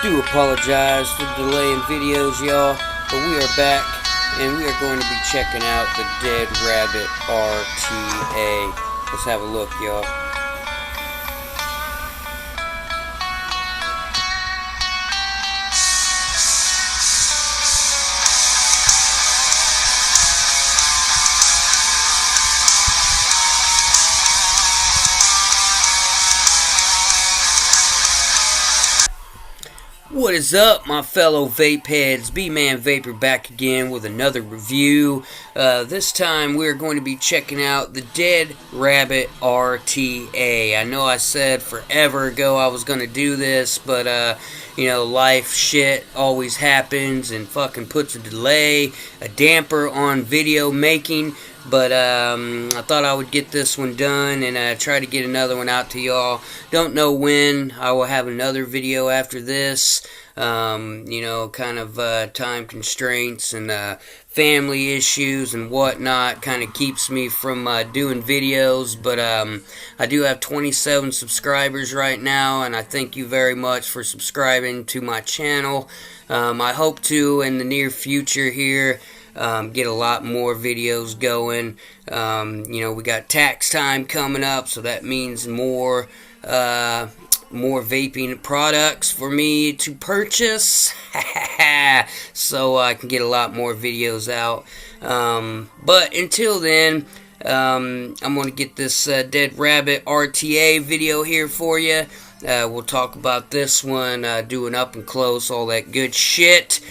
Do apologize for the delay in videos, y'all, but we are back, and we are going to be checking out the Dead Rabbit RTA. Let's have a look, y'all. What is up, my fellow vape heads? B-Man Vapor back again with another review. This time we're going to be checking out the Dead Rabbit RTA. I know I said forever ago I was going to do this, but you know, life shit always happens and fucking puts a delay, a damper on video making. But I thought I would get this one done and try to get another one out to y'all. Don't know when I will have another video after this. You know, kind of time constraints and family issues and whatnot kind of keeps me from doing videos. But I do have 27 subscribers right now, and I thank you very much for subscribing to my channel. I hope to, in the near future here, get a lot more videos going. You know, we got tax time coming up, so that means more vaping products for me to purchase. So I can get a lot more videos out. But until then, I'm going to get this Dead Rabbit RTA video here for you. We'll talk about this one, doing up and close, all that good shit.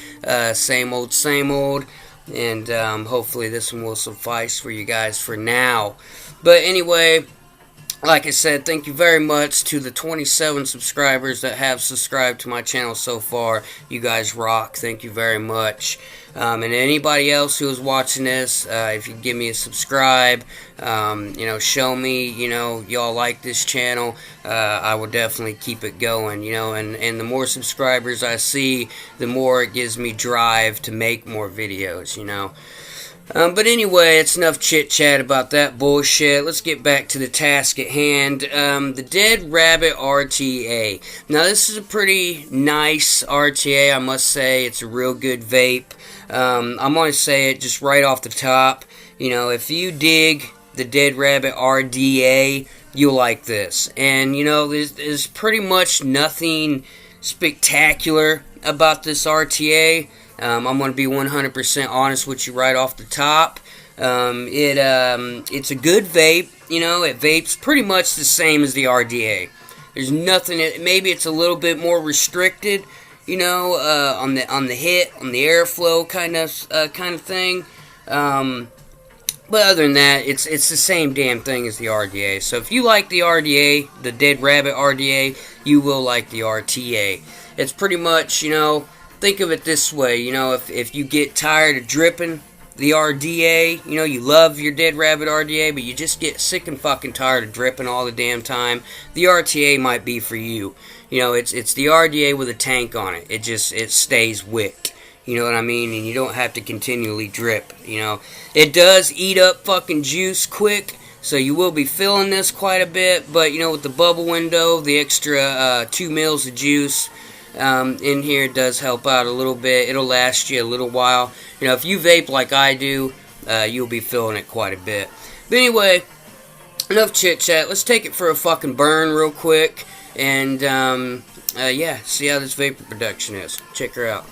Same old, same old. And hopefully this one will suffice for you guys for now. But anyway, like I said, thank you very much to the 27 subscribers that have subscribed to my channel so far. You guys rock. Thank you very much. And anybody else who is watching this, if you give me a subscribe, you know, show me, you know, y'all like this channel, I will definitely keep it going, you know, and the more subscribers I see, the more it gives me drive to make more videos, you know. But anyway, it's enough chit-chat about that bullshit. Let's get back to the task at hand. The Dead Rabbit RTA. Now, this is a pretty nice RTA, I must say. It's a real good vape. I'm going to say it just right off the top. You know, if you dig the Dead Rabbit RDA, you'll like this. And, you know, there's pretty much nothing spectacular about this RTA. I'm going to be 100% honest with you right off the top. It's a good vape. You know, it vapes pretty much the same as the RDA. There's nothing. Maybe it's a little bit more restricted. You know, on the hit, on the airflow kind of thing. But other than that, it's the same damn thing as the RDA. So if you like the RDA, the Dead Rabbit RDA, you will like the RTA. It's pretty much, you know, think of it this way, you know, if you get tired of dripping the RDA, you know, you love your Dead Rabbit RDA, but you just get sick and fucking tired of dripping all the damn time, the RTA might be for you. You know, it's the RDA with a tank on it. It stays wick. You know what I mean? And you don't have to continually drip, you know. It does eat up fucking juice quick, so you will be filling this quite a bit, but, you know, with the bubble window, the extra 2 mils of juice in here does help out a little bit. It'll last you a little while. You know, if you vape like I do, you'll be filling it quite a bit. But anyway, enough chit-chat. Let's take it for a fucking burn real quick. And, yeah, see how this vapor production is. Check her out.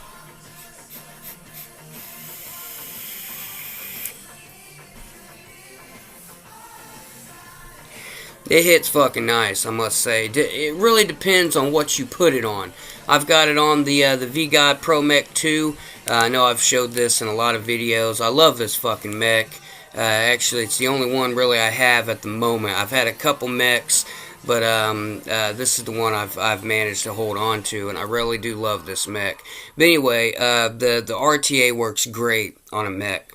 It hits fucking nice, I must say. It really depends on what you put it on. I've got it on the V-God Pro Mech 2. I know I've showed this in a lot of videos. I love this fucking mech. Actually, it's the only one really I have at the moment. I've had a couple mechs, but this is the one I've managed to hold on to, and I really do love this mech. But anyway, the RTA works great on a mech.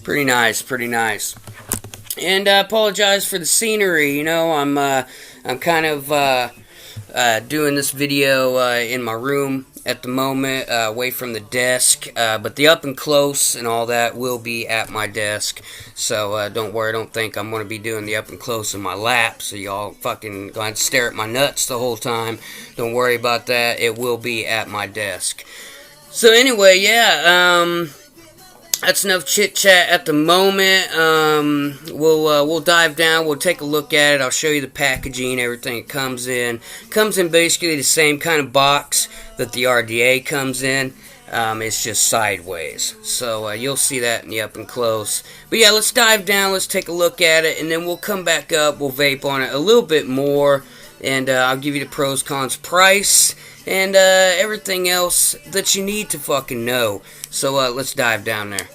Pretty nice, pretty nice. And I apologize for the scenery. You know, I'm kind of doing this video in my room at the moment, away from the desk. But the up and close and all that will be at my desk. So don't worry, don't think I'm going to be doing the up and close in my lap. So y'all fucking going to stare at my nuts the whole time. Don't worry about that. It will be at my desk. So anyway, yeah, that's enough chit chat at the moment. We'll dive down. We'll take a look at it. I'll show you the packaging, everything it comes in. Comes in basically the same kind of box that the RTA comes in. It's just sideways. So you'll see that in the up and close. But yeah, let's dive down. Let's take a look at it, and then we'll come back up. We'll vape on it a little bit more, and I'll give you the pros, cons, price, and everything else that you need to fucking know. So let's dive down there.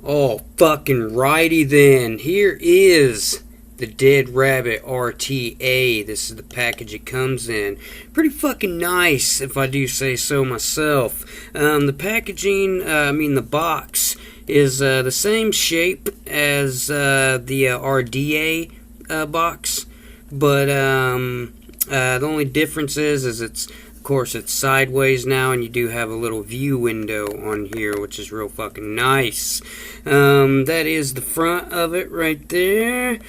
Oh, fucking righty then. Here is the Dead Rabbit RTA. This is the package it comes in. Pretty fucking nice, if I do say so myself. The packaging, the box, is the same shape as the RDA box, but the only difference is it's, of course, it's sideways now, and you do have a little view window on here, which is real fucking nice. That is the front of it right there,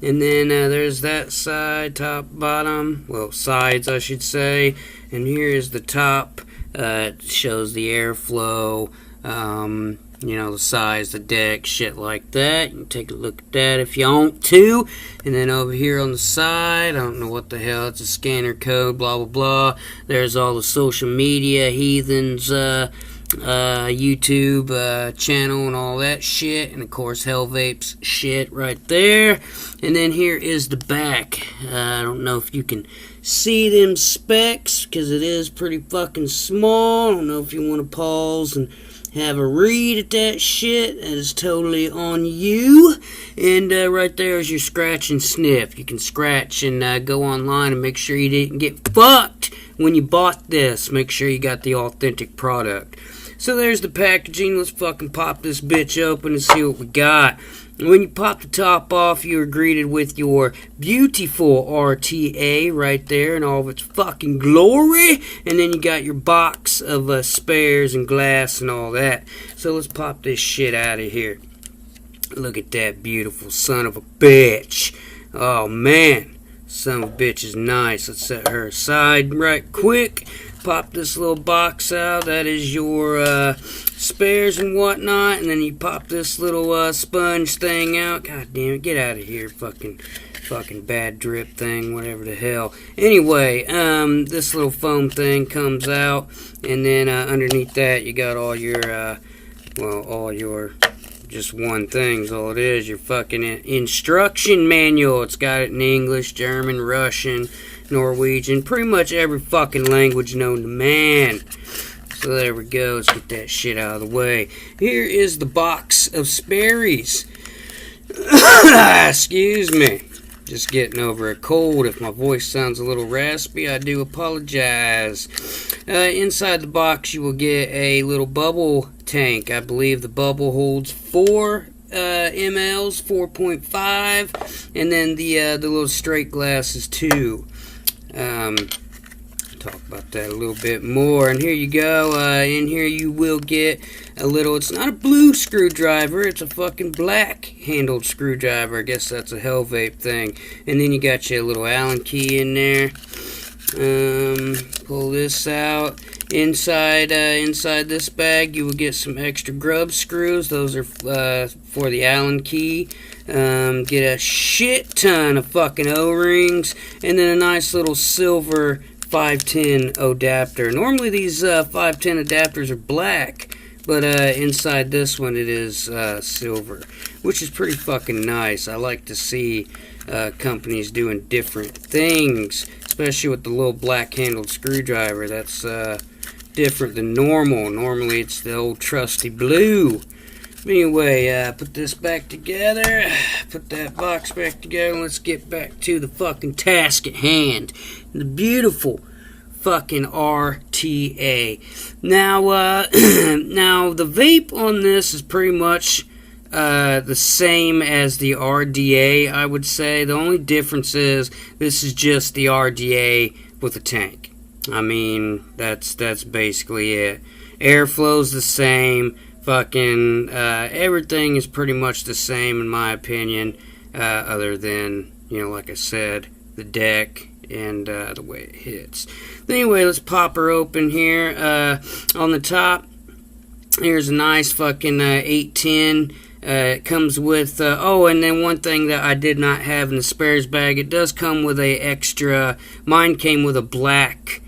and then there's that side, top, bottom, well, sides I should say, and here is the top. It shows the airflow, the size, the deck, shit like that. You can take a look at that if you want to. And then over here on the side, I don't know what the hell, it's a scanner code, blah, blah, blah. There's all the social media, Heathen's YouTube channel and all that shit. And, of course, Hellvape's shit right there. And then here is the back. I don't know if you can see them specs, because it is pretty fucking small. I don't know if you want to pause and have a read at that shit. That is totally on you. And right there is your scratch and sniff. You can scratch and go online and make sure you didn't get fucked when you bought this. Make sure you got the authentic product. So there's the packaging. Let's fucking pop this bitch open and see what we got. When you pop the top off, you are greeted with your beautiful RTA right there in all of its fucking glory. And then you got your box of spares and glass and all that. So let's pop this shit out of here. Look at that beautiful son of a bitch. Oh, man. Son of a bitch is nice. Let's set her aside right quick. Pop this little box out. That is your spares and whatnot. And then you pop this little sponge thing out. God damn it, get out of here, fucking bad drip thing, whatever the hell. Anyway, this little foam thing comes out, and then underneath that you got all your just one thing's all it is, your fucking instruction manual. It's got it in English, German, Russian, Norwegian, pretty much every fucking language known to man. So there we go. Let's get that shit out of the way. Here is the box of Sperry's. Excuse me. Just getting over a cold. If my voice sounds a little raspy, I do apologize. Inside the box, you will get a little bubble tank. I believe the bubble holds 4 mLs, 4.5, and then the little straight glass is 2. Talk about that a little bit more. And here you go. In here you will get a little, it's not a blue screwdriver, it's a fucking black handled screwdriver. I guess that's a Hellvape thing. And then you got your little Allen key in there. Pull this out. Inside this bag you will get some extra grub screws. Those are for the Allen key. Get a shit ton of fucking O-rings, and then a nice little silver 510 adapter. Normally these 510 adapters are black, but inside this one it is silver, which is pretty fucking nice. I like to see companies doing different things, especially with the little black handled screwdriver. That's different than normal. Normally it's the old trusty blue. Anyway, put this back together, put that box back together, and let's get back to the fucking task at hand. The beautiful fucking RTA. Now, now the vape on this is pretty much the same as the RDA, I would say. The only difference is this is just the RDA with a tank. I mean, that's basically it. Airflow's the same. Fucking everything is pretty much the same in my opinion, other than, you know, like I said, the deck and the way it hits. But anyway, let's pop her open here. On the top, here's a nice fucking 810. It comes with, oh, and then one thing that I did not have in the spares bag, it does come with a extra, mine came with a black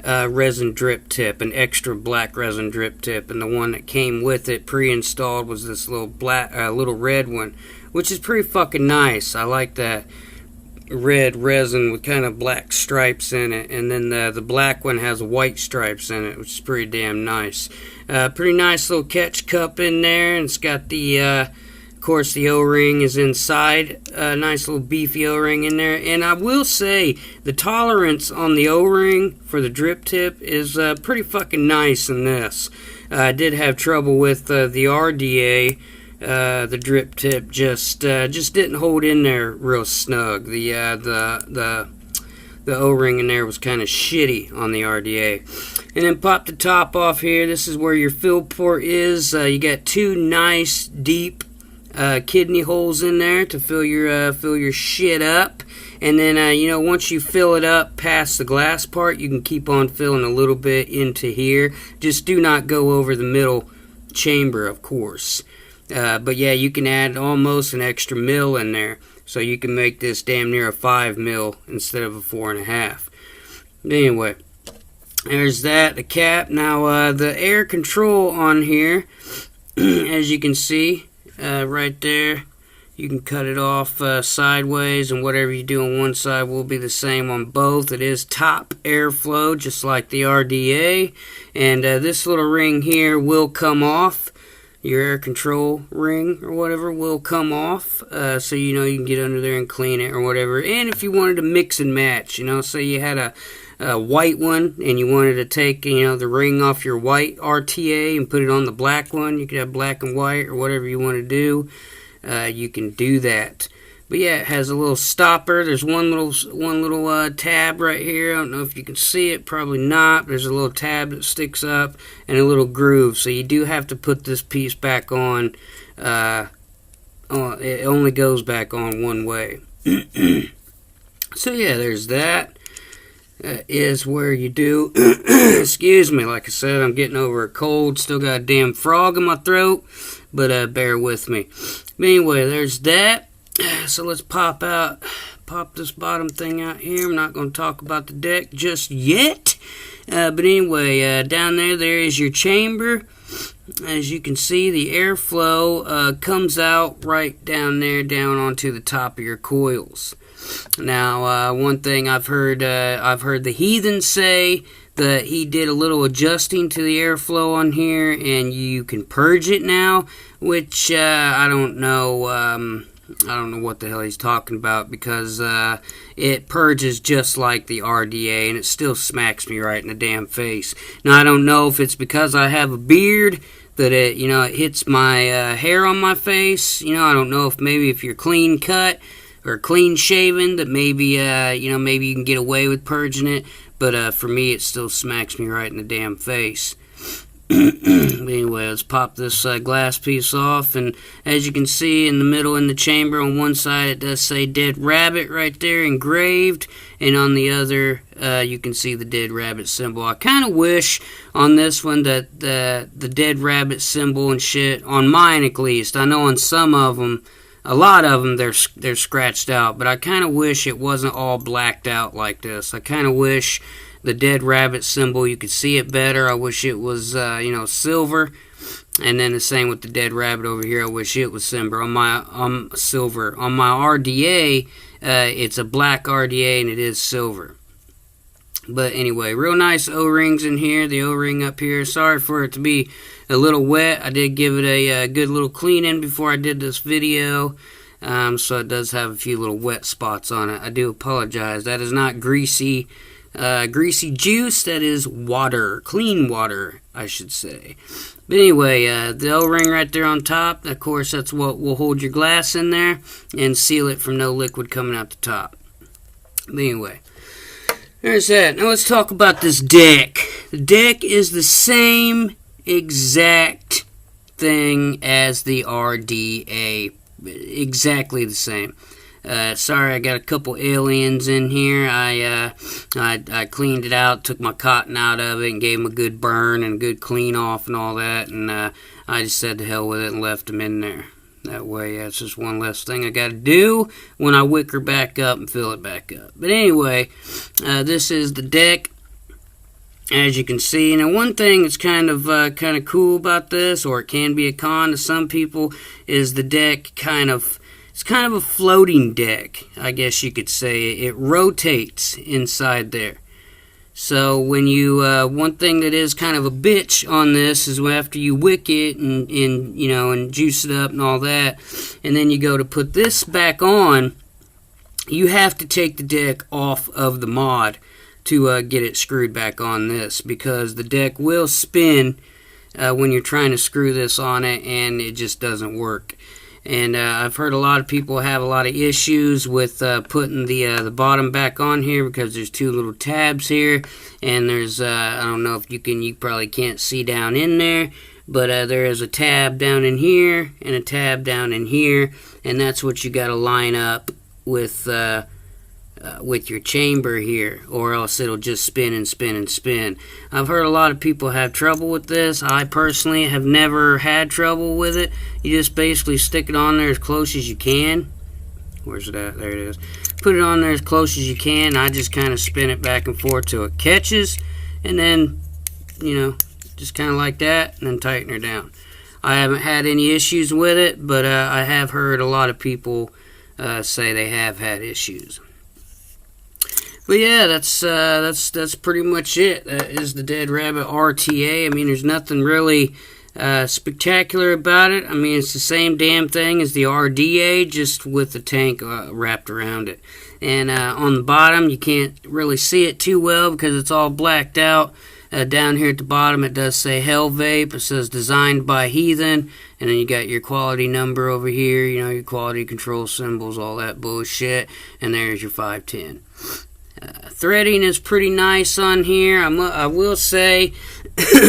resin drip tip, an extra black resin drip tip, and the one that came with it pre-installed was this little black, little red one, which is pretty fucking nice. I like that red resin with kind of black stripes in it, and then the black one has white stripes in it, which is pretty damn nice. Pretty nice little catch cup in there, and it's got the, of course, the O-ring is inside. Nice little beefy O-ring in there, and I will say the tolerance on the O-ring for the drip tip is pretty fucking nice in this. I did have trouble with the RDA. The drip tip just didn't hold in there real snug. The O-ring in there was kind of shitty on the RDA. And then pop the top off here. This is where your fill port is. You got two nice deep kidney holes in there to fill your shit up. And then you know, once you fill it up past the glass part, you can keep on filling a little bit into here. Just do not go over the middle chamber, of course. But yeah, you can add almost an extra mil in there, so you can make this damn near a 5 mil instead of a 4.5. Anyway, there's that, the cap. Now the air control on here, as you can see right there, you can cut it off sideways, and whatever you do on one side will be the same on both. It is top airflow, just like the RDA, and this little ring here will come off. Your air control ring or whatever will come off, so you know you can get under there and clean it or whatever. And if you wanted to mix and match, you know, say you had a white one and you wanted to take, you know, the ring off your white RTA and put it on the black one, you could have black and white or whatever you want to do. You can do that. But yeah, it has a little stopper. There's one little tab right here. I don't know if you can see it. Probably not. There's a little tab that sticks up and a little groove. So you do have to put this piece back on. It only goes back on one way. So yeah, there's that. Is where you do. Excuse me. Like I said, I'm getting over a cold. Still got a damn frog in my throat. But bear with me. But anyway, there's that. So let's pop this bottom thing out here. I'm not going to talk about the deck just yet. But anyway, down there is your chamber. As you can see, the airflow comes out right down there, down onto the top of your coils. Now, one thing I've heard the Heathen say that he did a little adjusting to the airflow on here, and you can purge it now, which I don't know. I don't know what the hell he's talking about, because it purges just like the RDA, and it still smacks me right in the damn face. Now, I don't know if it's because I have a beard that it hits my hair on my face. You know, I don't know if maybe if you're clean cut or clean shaven, that maybe maybe you can get away with purging it. But for me, it still smacks me right in the damn face. Anyway, let's pop this glass piece off, and as you can see in the middle in the chamber, on one side it does say Dead Rabbit right there engraved, and on the other you can see the Dead Rabbit symbol. I kind of wish on this one that the Dead Rabbit symbol and shit, on mine at least, I know on some of them, a lot of them, they're scratched out, but I kind of wish it wasn't all blacked out like this. I kind of wish the Dead Rabbit symbol, you could see it better. I wish it was, silver. And then the same with the Dead Rabbit over here. I wish it was silver. On my silver. On my RDA, it's a black RDA and it is silver. But anyway, real nice O-rings in here. The O-ring up here. Sorry for it to be a little wet. I did give it a good little cleaning before I did this video. So it does have a few little wet spots on it. I do apologize. That is not greasy greasy juice, that is water, clean water, I should say. But anyway, the O-ring right there on top, of course, that's what will hold your glass in there and seal it from no liquid coming out the top. But anyway, there's that. Now let's talk about this deck. The deck is the same exact thing as the RTA. Exactly the same. Sorry, I got a couple aliens in here. I cleaned it out, took my cotton out of it, and gave them a good burn and a good clean off and all that. And I just said to hell with it and left them in there. That way, that's just one less thing I got to do when I wicker back up and fill it back up. But anyway, this is the deck, as you can see. Now, one thing that's kind of cool about this, or it can be a con to some people, is the deck it's kind of a floating deck, I guess you could say. It rotates inside there. So when you, one thing that is kind of a bitch on this is after you wick it and juice it up and all that, and then you go to put this back on, you have to take the deck off of the mod to get it screwed back on this, because the deck will spin when you're trying to screw this on it, and it just doesn't work. And I've heard a lot of people have a lot of issues with putting the bottom back on here, because there's two little tabs here, and there's I don't know if you probably can't see down in there, but there is a tab down in here and a tab down in here, and that's what you got to line up with your chamber here, or else it'll just spin and spin and spin. I've heard a lot of people have trouble with this. I personally have never had trouble with it. You just basically stick it on there as close as you can. Where's it at? There it is. Put it on there as close as you can. I just kind of spin it back and forth till it catches, and then, just kind of like that, and then tighten her down. I haven't had any issues with it, but I have heard a lot of people say they have had issues. But yeah, that's pretty much it. That is the Dead Rabbit RTA. I mean, there's nothing really spectacular about it. I mean, it's the same damn thing as the RDA, just with the tank wrapped around it. And on the bottom, you can't really see it too well because it's all blacked out. Down here at the bottom, it does say Hellvape. It says designed by Heathen. And then you got your quality number over here, your quality control symbols, all that bullshit. And there's your 510. Threading is pretty nice on here. I will say,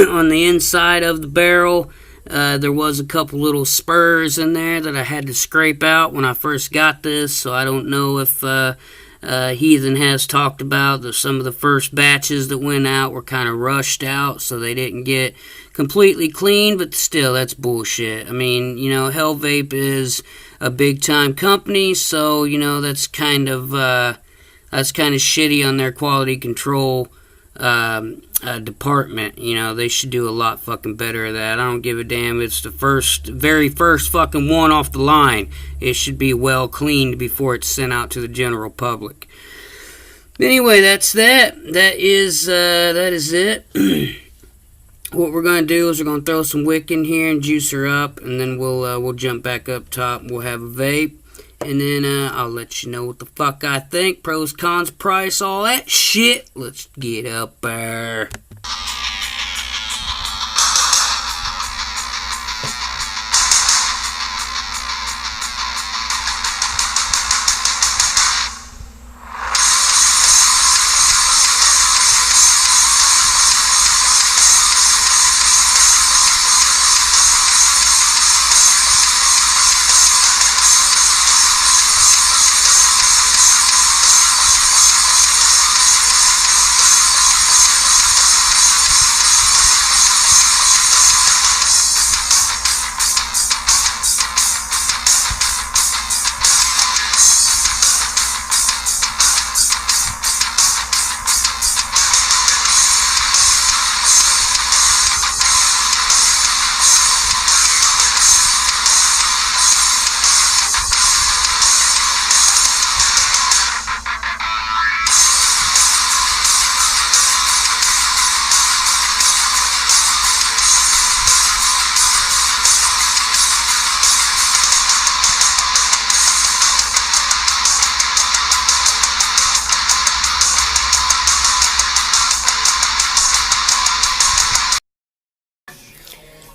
on the inside of the barrel, there was a couple little spurs in there that I had to scrape out when I first got this. So I don't know if Heathen has talked about that some of the first batches that went out were kind of rushed out, so they didn't get completely clean. But still, that's bullshit. I mean, Hellvape is a big-time company, so that's kind of shitty on their quality control department. They should do a lot fucking better of that. I don't give a damn. It's the very first fucking one off the line. It should be well cleaned before it's sent out to the general public. Anyway, that's that. That is it. What we're gonna do is we're gonna throw some wick in here and juice her up, and then we'll jump back up top. We'll have a vape. And then I'll let you know what the fuck I think. Pros, cons, price, all that shit. Let's get up there.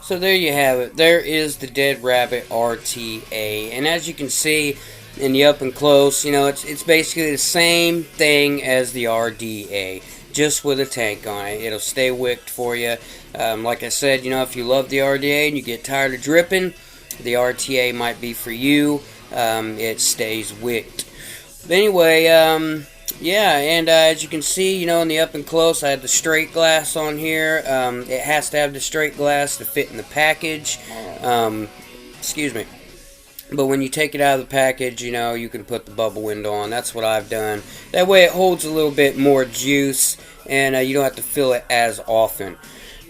So there you have it. There is the Dead Rabbit RTA. And as you can see in the up and close, you know, it's basically the same thing as the RDA, just with a tank on it. It'll stay wicked for you. Like I said, you know, if you love the RDA and you get tired of dripping, the RTA might be for you. It stays wicked. But anyway, yeah, and as you can see, you know, in the up and close, I had the straight glass on here. It has to have the straight glass to fit in the package. Excuse me. But when you take it out of the package, you know, you can put the bubble window on. That's what I've done. That way it holds a little bit more juice, and you don't have to fill it as often.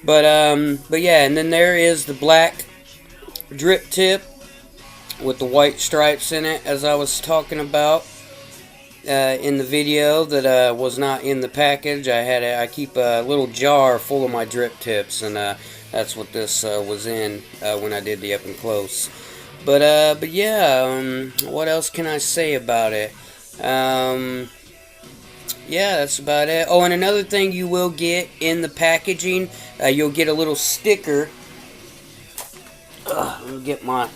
But yeah, and then there is the black drip tip with the white stripes in it, as I was talking about in the video that was not in the package. I keep a little jar full of my drip tips, and that's what this was in when I did the up and close. But yeah, what else can I say about it? Yeah, that's about it. Oh, and another thing you will get in the packaging, you'll get a little sticker. Let me get my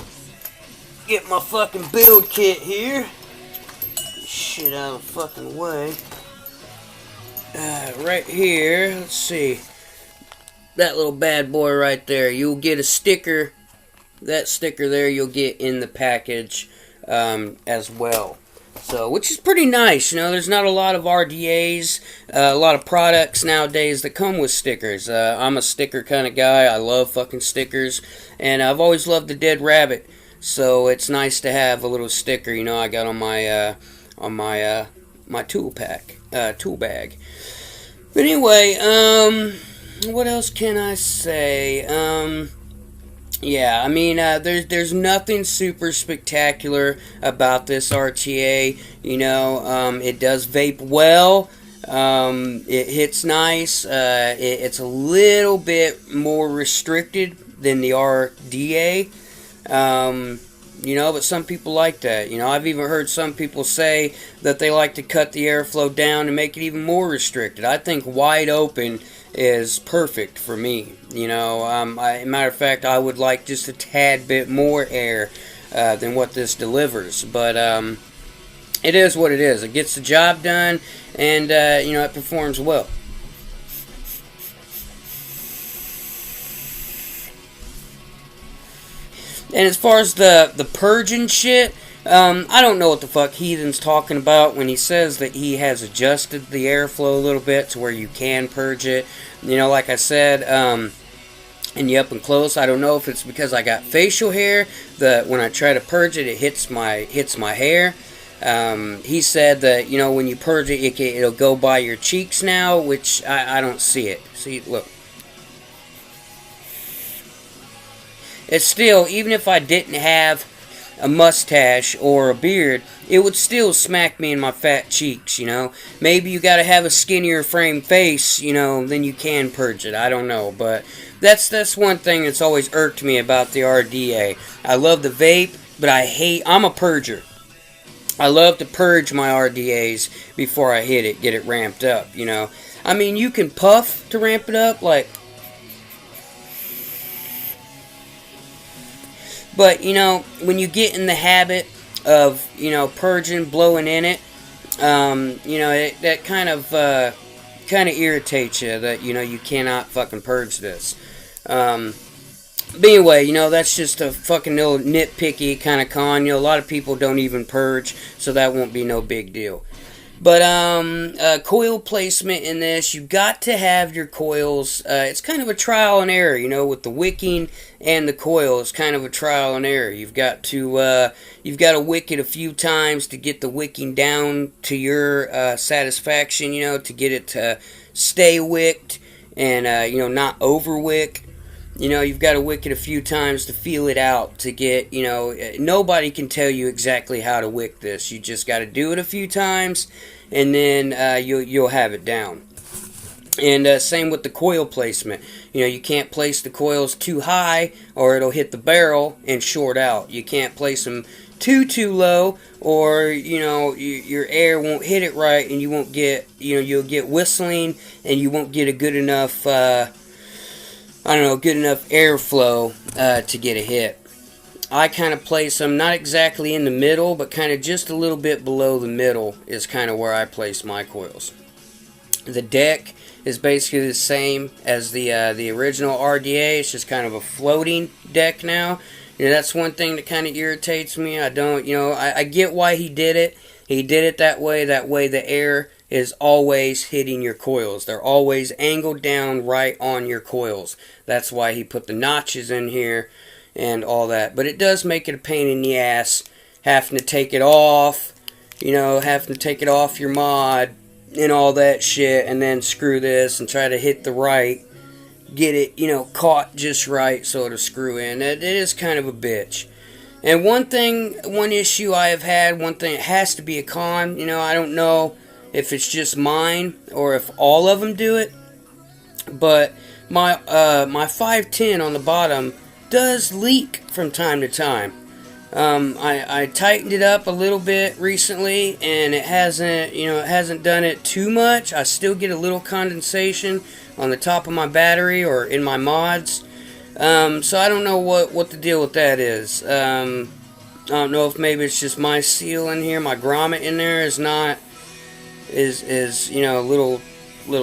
fucking build kit here. Shit out of the fucking way. Right here, let's see. That little bad boy right there. You'll get a sticker. That sticker there you'll get in the package as well. So, which is pretty nice. You know, there's not a lot of RDAs, a lot of products nowadays that come with stickers. I'm a sticker kind of guy. I love fucking stickers. And I've always loved the Dead Rabbit. So, it's nice to have a little sticker, you know, I got on my my tool bag. But anyway, what else can I say? Yeah, I mean, there's nothing super spectacular about this RTA. You know, it does vape well. It hits nice. It's a little bit more restricted than the RDA. You know, but some people like that. You know, I've even heard some people say that they like to cut the airflow down and make it even more restricted. I think wide open is perfect for me. You know, matter of fact, I would like just a tad bit more air than what this delivers. But it is what it is. It gets the job done, and you know, it performs well. And as far as the purging shit, I don't know what the fuck Heathen's talking about when he says that he has adjusted the airflow a little bit to where you can purge it. You know, like I said, in the up and close, I don't know if it's because I got facial hair that when I try to purge it, it hits my hair. He said that, you know, when you purge it, it'll go by your cheeks now, which I don't see it. See, look. It's still, even if I didn't have a mustache or a beard, it would still smack me in my fat cheeks, you know. Maybe you gotta have a skinnier frame face, you know, then you can purge it. I don't know, but that's one thing that's always irked me about the RDA. I love the vape, but I'm a purger. I love to purge my RDAs before I hit it, get it ramped up, you know. I mean, you can puff to ramp it up, like... But, you know, when you get in the habit of, you know, purging, blowing in it, you know, that kind of irritates you that, you know, you cannot fucking purge this. But anyway, you know, that's just a fucking little nitpicky kind of con. You know, a lot of people don't even purge, so that won't be no big deal. But, coil placement in this, you've got to have your coils. It's kind of a trial and error, you know, with the wicking and the coil. It's kind of a trial and error. You've got to wick it a few times to get the wicking down to your satisfaction, you know, to get it to stay wicked and, you know, not over wick. You know, you've got to wick it a few times to feel it out, to get, you know, nobody can tell you exactly how to wick this. You just got to do it a few times, and then you'll have it down. And same with the coil placement. You know, you can't place the coils too high, or it'll hit the barrel and short out. You can't place them too low, or, you know, your air won't hit it right, and you won't get, you know, you'll get whistling, and you won't get a good enough I don't know, good enough airflow to get a hit. I kind of place them not exactly in the middle, but kind of just a little bit below the middle is kind of where I place my coils. The deck is basically the same as the original RDA. It's just kind of a floating deck now. You know, that's one thing that kind of irritates me. I don't, you know, I get why he did it. He did it that way. That way the air is always hitting your coils. They're always angled down right on your coils. That's why he put the notches in here and all that. But it does make it a pain in the ass having to take it off, you know, having to take it off your mod and all that shit, and then screw this and try to hit the right, get it, you know, caught just right so it'll screw in. It is kind of a bitch. And one issue I have had, one thing, it has to be a con, you know, I don't know if it's just mine or if all of them do it, but my 510 on the bottom does leak from time to time. I tightened it up a little bit recently, and it hasn't done it too much. I still get a little condensation on the top of my battery or in my mods. So I don't know what the deal with that is. I don't know if maybe it's just my seal in here, my grommet in there is you know, a little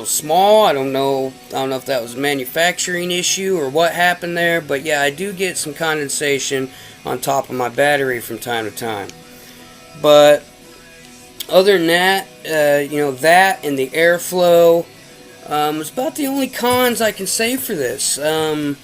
small. I don't know if that was a manufacturing issue or what happened there, but yeah, I do get some condensation on top of my battery from time to time. But other than that, you know, that and the airflow is about the only cons I can say for this. The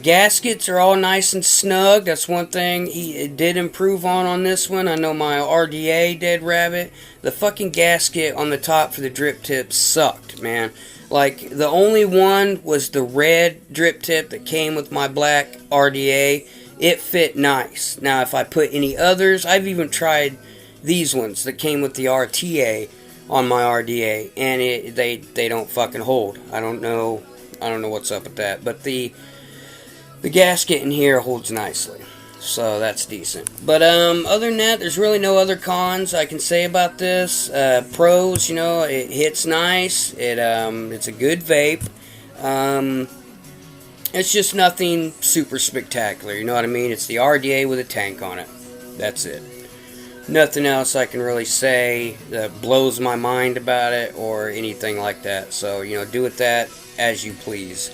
gaskets are all nice and snug. That's one thing he did improve on this one. I know my RDA Dead Rabbit, the fucking gasket on the top for the drip tip sucked, man. Like, the only one was the red drip tip that came with my black RDA. It fit nice. Now, if I put any others, I've even tried these ones that came with the RTA on my RDA, and they don't fucking hold. I don't know what's up with that, but the gasket in here holds nicely, so that's decent. But other than that, there's really no other cons I can say about this. Pros, you know, it hits nice. It's a good vape. It's just nothing super spectacular, you know what I mean? It's the RDA with a tank on it. That's it. Nothing else I can really say that blows my mind about it or anything like that. So, you know, do with that as you please.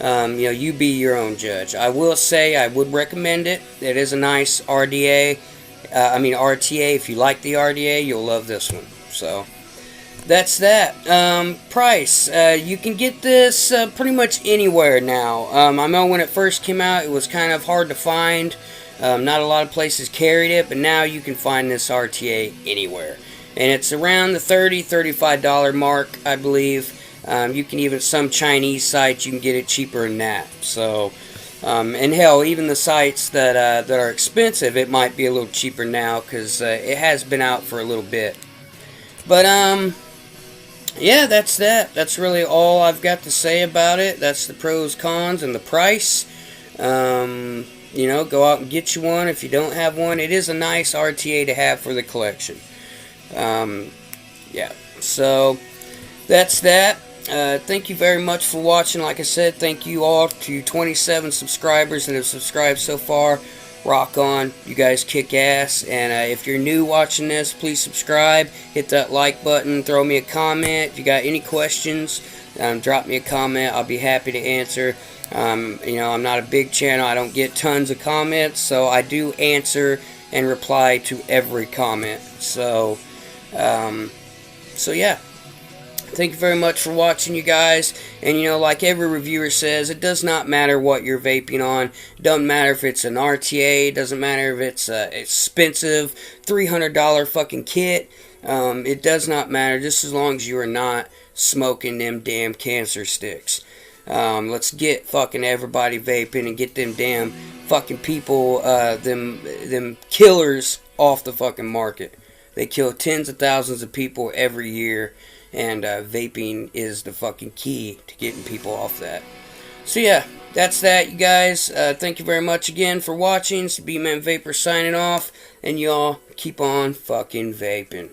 You know, you be your own judge. I will say I would recommend it. It is a nice RTA. RTA. If you like the RDA, you'll love this one. So, that's that. Price. You can get this pretty much anywhere now. I know when it first came out, it was kind of hard to find. Not a lot of places carried it, but now you can find this RTA anywhere. And it's around the $30, $35 mark, I believe. You can even, some Chinese sites, you can get it cheaper than that. So, and hell, even the sites that are expensive, it might be a little cheaper now, because it has been out for a little bit. But, yeah, that's that. That's really all I've got to say about it. That's the pros, cons, and the price. You know, go out and get you one if you don't have one. It is a nice RTA to have for the collection. Yeah, so that's that. Thank you very much for watching. Like I said, thank you all to 27 subscribers that have subscribed so far. Rock on. You guys kick ass. And if you're new watching this, please subscribe. Hit that like button. Throw me a comment. If you got any questions, drop me a comment. I'll be happy to answer. You know, I'm not a big channel. I don't get tons of comments, so I do answer and reply to every comment. So, yeah. Thank you very much for watching, you guys. And, you know, like every reviewer says, it does not matter what you're vaping on. It doesn't matter if it's an RTA. It doesn't matter if it's an expensive $300 fucking kit. It does not matter, just as long as you are not smoking them damn cancer sticks. Let's get fucking everybody vaping and get them damn fucking people, them killers off the fucking market. They kill tens of thousands of people every year, and vaping is the fucking key to getting people off that. So yeah, that's that, you guys. Thank you very much again for watching. It's the B-Man Vapor signing off, and y'all keep on fucking vaping.